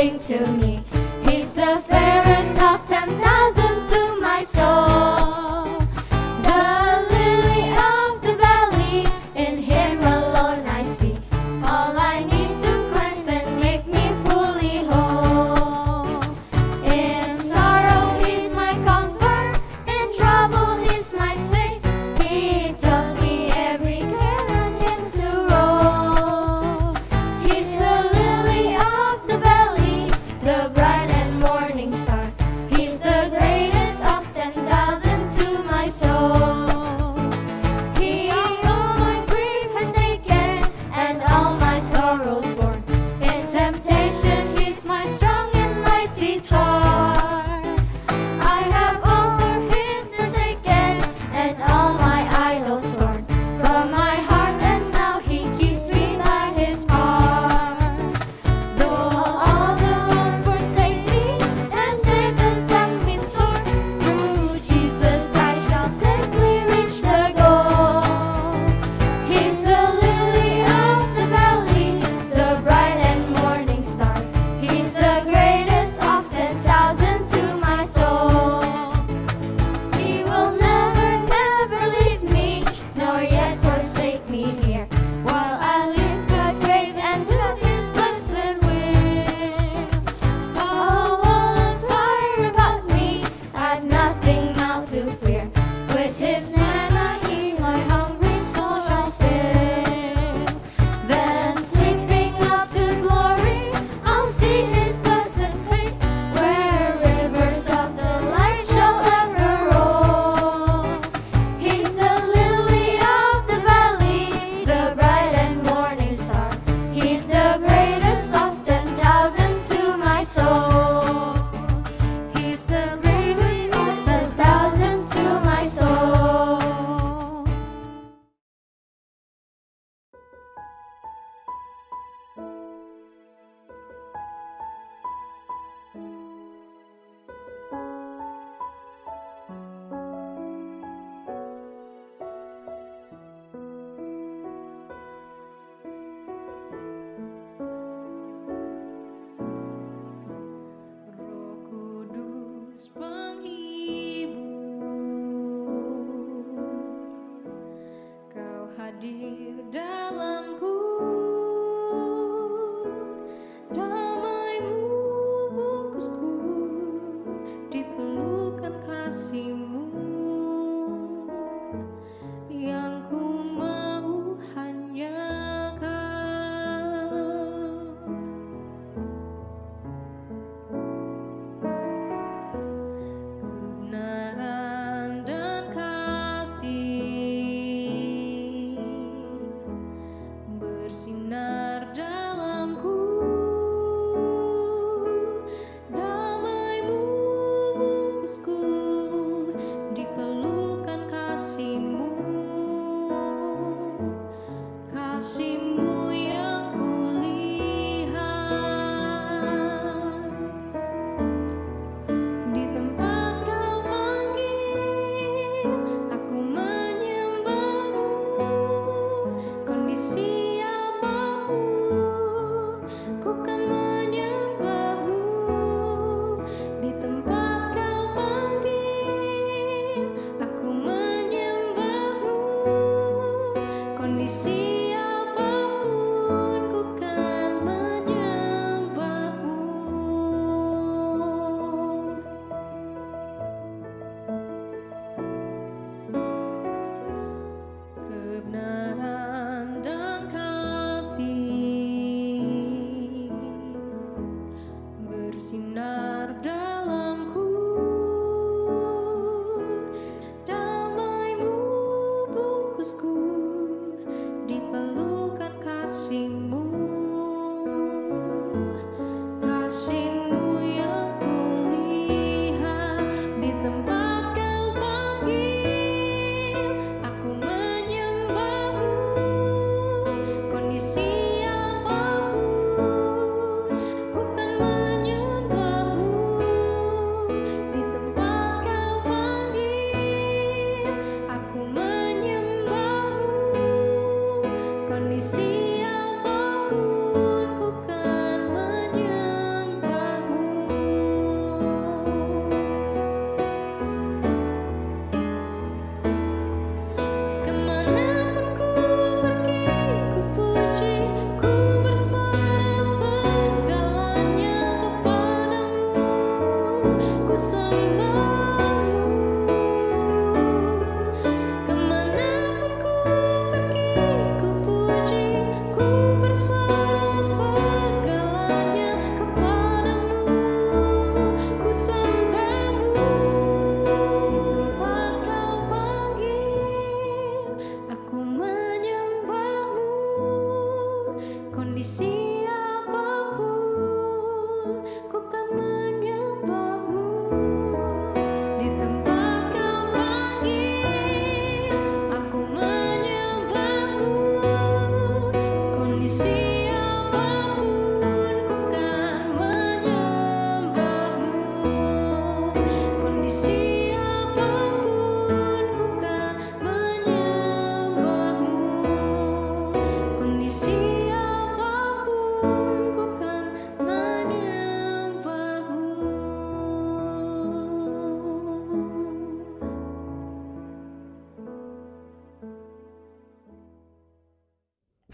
calling to me. He's the fairest of 10,000 to my soul. The lily of the valley, in him alone I see all I need to cleanse and make me fully whole. In sorrow he's my comfort, in trouble he's my stay. He tells me every care on him to roll. He's the lily of the valley, the bright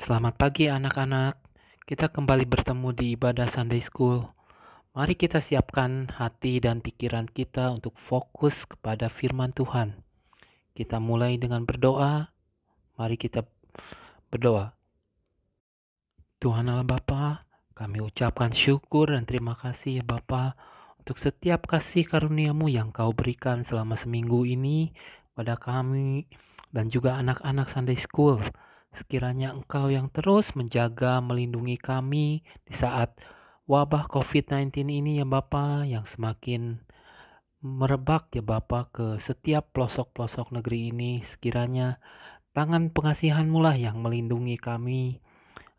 Selamat pagi anak-anak. Kita kembali bertemu di ibadah Sunday School. Mari kita siapkan hati dan pikiran kita untuk fokus kepada firman Tuhan. Kita mulai dengan berdoa. Mari kita berdoa. Tuhan Allah Bapa, kami ucapkan syukur dan terima kasih ya Bapa untuk setiap kasih karunia-Mu yang Kau berikan selama seminggu ini pada kami dan juga anak-anak Sunday School. Sekiranya Engkau yang terus menjaga, melindungi kami di saat wabah COVID-19 ini ya Bapa, yang semakin merebak ya Bapa ke setiap pelosok-pelosok negeri ini. Sekiranya tangan pengasihan-Mu lah yang melindungi kami,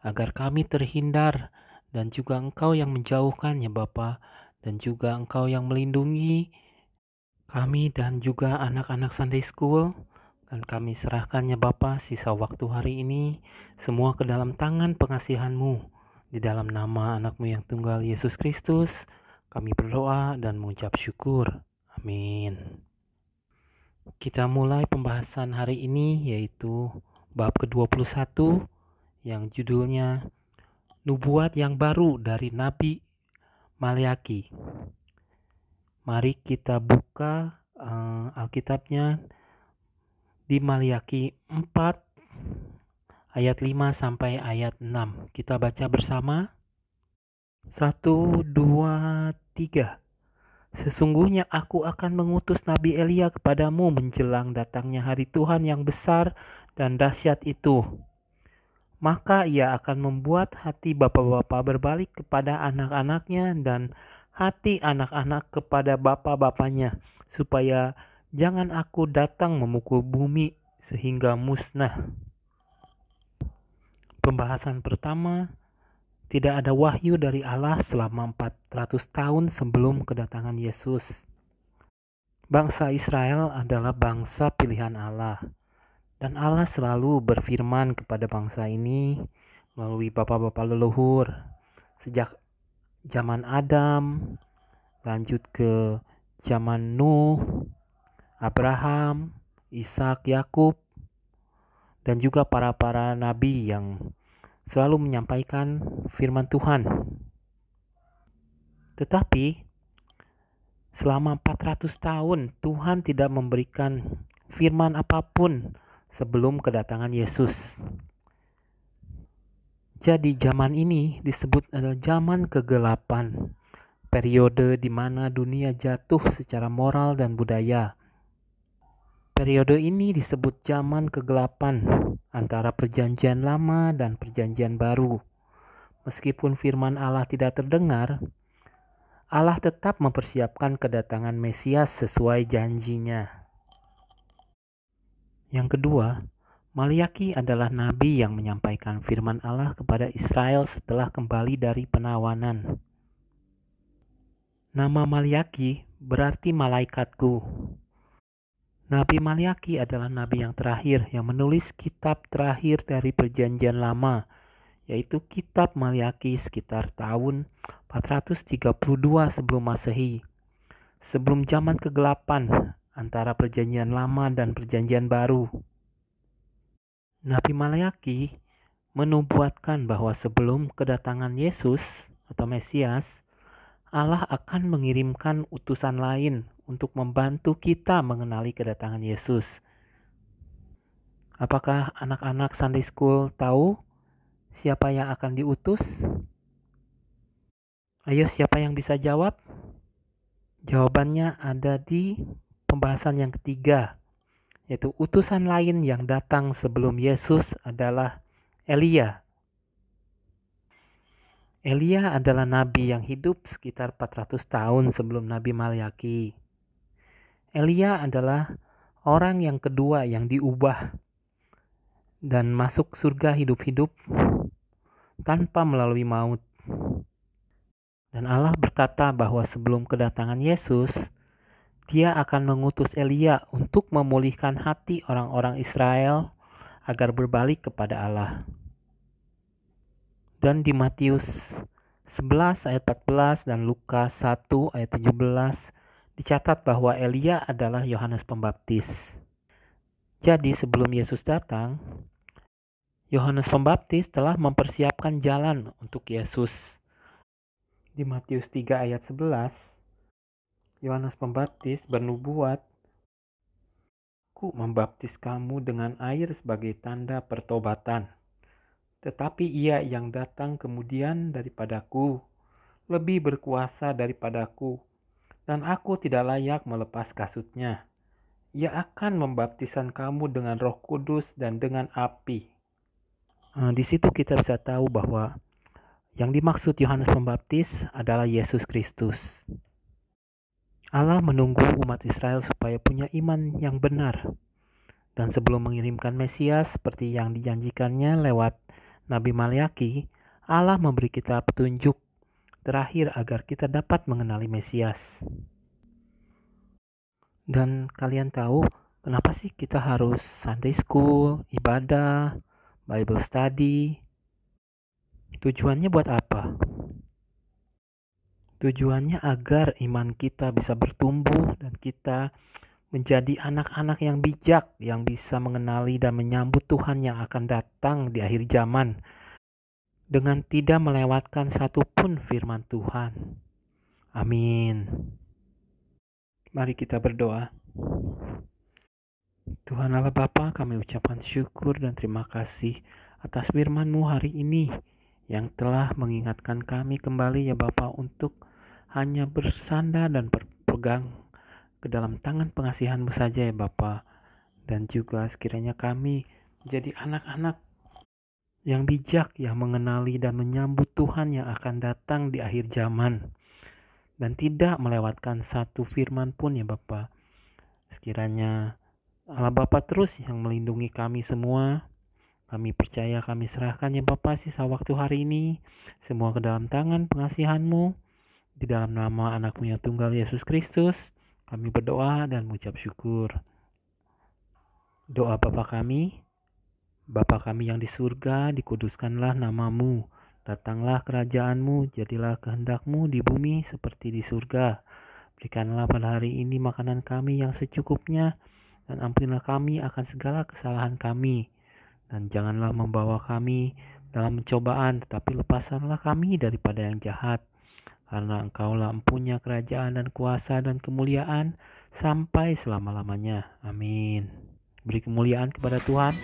agar kami terhindar, dan juga Engkau yang menjauhkan ya Bapa, dan juga Engkau yang melindungi kami dan juga anak-anak Sunday School. Dan kami serahkan ya Bapa sisa waktu hari ini semua ke dalam tangan pengasihan-Mu. Di dalam nama anak-Mu yang tunggal Yesus Kristus, kami berdoa dan mengucap syukur. Amin. Kita mulai pembahasan hari ini yaitu bab ke-21 yang judulnya Nubuat yang baru dari Nabi Maleaki. Mari kita buka Alkitabnya di Maleaki 4 ayat 5 sampai ayat 6. Kita baca bersama. 1, 2, 3. Sesungguhnya aku akan mengutus Nabi Elia kepadamu menjelang datangnya hari Tuhan yang besar dan dahsyat itu. Maka ia akan membuat hati bapak-bapak berbalik kepada anak-anaknya dan hati anak-anak kepada bapak-bapaknya, supaya jangan aku datang memukul bumi sehingga musnah. Pembahasan pertama, tidak ada wahyu dari Allah selama 400 tahun sebelum kedatangan Yesus. Bangsa Israel adalah bangsa pilihan Allah. Dan Allah selalu berfirman kepada bangsa ini melalui bapak-bapak leluhur. Sejak zaman Adam, lanjut ke zaman Nuh, Abraham, Ishak, Yakub, dan juga para nabi yang selalu menyampaikan firman Tuhan. Tetapi selama 400 tahun Tuhan tidak memberikan firman apapun sebelum kedatangan Yesus. Jadi zaman ini disebut adalah zaman kegelapan, periode di mana dunia jatuh secara moral dan budaya. Periode ini disebut zaman kegelapan antara perjanjian lama dan perjanjian baru. Meskipun firman Allah tidak terdengar, Allah tetap mempersiapkan kedatangan Mesias sesuai janjinya. Yang kedua, Maleaki adalah nabi yang menyampaikan firman Allah kepada Israel setelah kembali dari penawanan. Nama Maleaki berarti malaikatku. Nabi Maleaki adalah nabi yang terakhir yang menulis kitab terakhir dari perjanjian lama, yaitu kitab Maleaki sekitar tahun 432 sebelum Masehi, sebelum zaman kegelapan antara perjanjian lama dan perjanjian baru. Nabi Maleaki menubuatkan bahwa sebelum kedatangan Yesus atau Mesias, Allah akan mengirimkan utusan lain untuk membantu kita mengenali kedatangan Yesus. Apakah anak-anak Sunday School tahu siapa yang akan diutus? Ayo, siapa yang bisa jawab? Jawabannya ada di pembahasan yang ketiga, yaitu utusan lain yang datang sebelum Yesus adalah Elia. Elia adalah nabi yang hidup sekitar 400 tahun sebelum Nabi Maleaki. Elia adalah orang yang kedua yang diubah dan masuk surga hidup-hidup tanpa melalui maut. Dan Allah berkata bahwa sebelum kedatangan Yesus, Dia akan mengutus Elia untuk memulihkan hati orang-orang Israel agar berbalik kepada Allah. Dan di Matius 11 ayat 14 dan Lukas 1 ayat 17 dicatat bahwa Elia adalah Yohanes Pembaptis. Jadi sebelum Yesus datang, Yohanes Pembaptis telah mempersiapkan jalan untuk Yesus. Di Matius 3 ayat 11, Yohanes Pembaptis bernubuat, "Ku membaptis kamu dengan air sebagai tanda pertobatan. Tetapi ia yang datang kemudian daripadaku, lebih berkuasa daripadaku, dan aku tidak layak melepas kasutnya. Ia akan membaptisan kamu dengan Roh Kudus dan dengan api." Di situ kita bisa tahu bahwa yang dimaksud Yohanes Pembaptis adalah Yesus Kristus. Allah menunggu umat Israel supaya punya iman yang benar. Dan sebelum mengirimkan Mesias seperti yang dijanjikannya lewat Nabi Maliaki, Allah memberi kita petunjuk terakhir agar kita dapat mengenali Mesias. Dan kalian tahu kenapa sih kita harus Sunday School, ibadah, Bible study? Tujuannya buat apa? Tujuannya agar iman kita bisa bertumbuh dan kita menjadi anak-anak yang bijak, yang bisa mengenali dan menyambut Tuhan yang akan datang di akhir zaman dengan tidak melewatkan satupun firman Tuhan. Amin. Mari kita berdoa. Tuhan Allah Bapa, kami ucapkan syukur dan terima kasih atas firman-Mu hari ini yang telah mengingatkan kami kembali ya Bapa untuk hanya bersandar dan berpegang ke dalam tangan pengasihan-Mu saja ya Bapa. Dan juga sekiranya kami menjadi anak-anak yang bijak, yang mengenali dan menyambut Tuhan yang akan datang di akhir zaman. Dan tidak melewatkan satu firman pun ya Bapa. Sekiranya Allah Bapa terus yang melindungi kami semua. Kami percaya, kami serahkan ya Bapa sisa waktu hari ini semua ke dalam tangan pengasihan-Mu. Di dalam nama anak-Mu yang tunggal Yesus Kristus, kami berdoa dan mengucap syukur. Doa Bapa kami yang di surga, dikuduskanlah nama-Mu. Datanglah kerajaan-Mu, jadilah kehendak-Mu di bumi seperti di surga. Berikanlah pada hari ini makanan kami yang secukupnya, dan ampunilah kami akan segala kesalahan kami. Dan janganlah membawa kami dalam pencobaan, tetapi lepaskanlah kami daripada yang jahat. Karena Engkaulah empunya kerajaan dan kuasa dan kemuliaan sampai selama-lamanya. Amin. Beri kemuliaan kepada Tuhan.